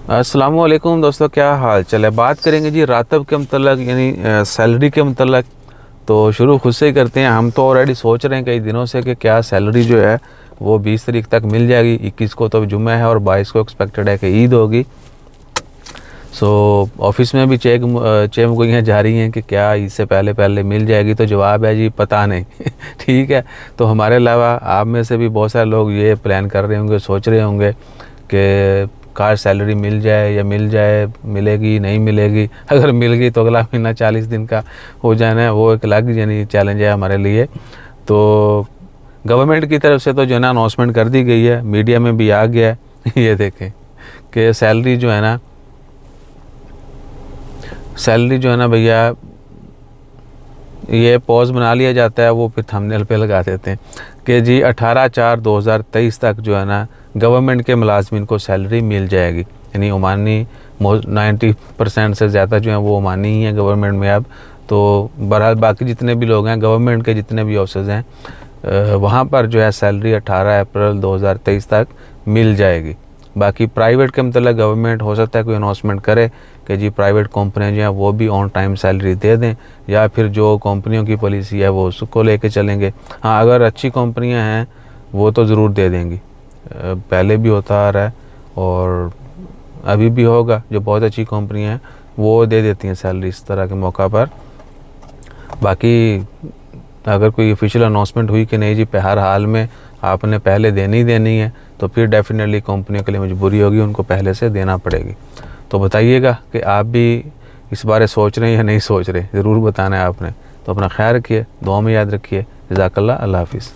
अस्सलामुअलैकुम दोस्तों, क्या हाल चाल है। बात करेंगे जी रातब के मतलब यानी सैलरी के मतलब। तो शुरू खुद से ही करते हैं। हम तो ऑलरेडी सोच रहे हैं कई दिनों से कि क्या सैलरी जो है वो 20 तारीख तक मिल जाएगी। 21 को तो जुम्मा है और 22 को एक्सपेक्टेड है कि ईद होगी। सो ऑफिस में भी चेमगोइयाँ जा रही हैं कि क्या इससे पहले पहले मिल जाएगी। तो जवाब है जी पता नहीं। ठीक है। तो हमारे अलावा आप में से भी बहुत सारे लोग ये प्लान कर रहे होंगे, सोच रहे होंगे कि कार सैलरी मिल जाए या मिल जाए, मिलेगी नहीं मिलेगी। अगर मिल गई तो अगला महीना 40 दिन का हो जाना है, वो एक अलग यानी चैलेंज है हमारे लिए। तो गवर्नमेंट की तरफ से तो जो है ना अनाउंसमेंट कर दी गई है, मीडिया में भी आ गया है। ये देखें कि सैलरी जो है ना भैया, ये पॉज बना लिया जाता है, वो फिर थंबनेल पे लगा देते हैं कि जी 18/4/2023 तक जो है ना गवर्नमेंट के मुलाजमिन को सैलरी मिल जाएगी। यानी ओमानी 90% से ज़्यादा जो है वो ओमानी ही हैं गवर्नमेंट में अब। तो बहरहाल बाकी जितने भी लोग हैं गवर्नमेंट के, जितने भी ऑफिसर्स हैं, वहाँ पर जो है सैलरी 18 अप्रैल 2023 तक मिल जाएगी। बाकी प्राइवेट के मतलब गवर्नमेंट हो सकता है कोई अनाउंसमेंट करे कि जी प्राइवेट कंपनियां जो हैं वो भी ऑन टाइम सैलरी दे दें, या फिर जो कंपनियों की पॉलिसी है वो उसको लेके चलेंगे। हाँ, अगर अच्छी कंपनियां हैं वो तो ज़रूर दे देंगी। पहले भी होता आ रहा है और अभी भी होगा। जो बहुत अच्छी कंपनियां हैं वो दे देती हैं सैलरी इस तरह के मौका पर। बाकी अगर कोई ऑफिशियल अनाउंसमेंट हुई कि नहीं जी हर हाल में आपने पहले देनी ही देनी है, तो फिर डेफिनेटली कंपनियों के लिए मजबूरी होगी, उनको पहले से देना पड़ेगी। तो बताइएगा कि आप भी इस बारे सोच रहे हैं या नहीं सोच रहे, ज़रूर बताना है आपने। तो अपना ख्याल रखिए, दुआ में याद रखिए। जज़ाकल्लाह, अल्लाह हाफिज़।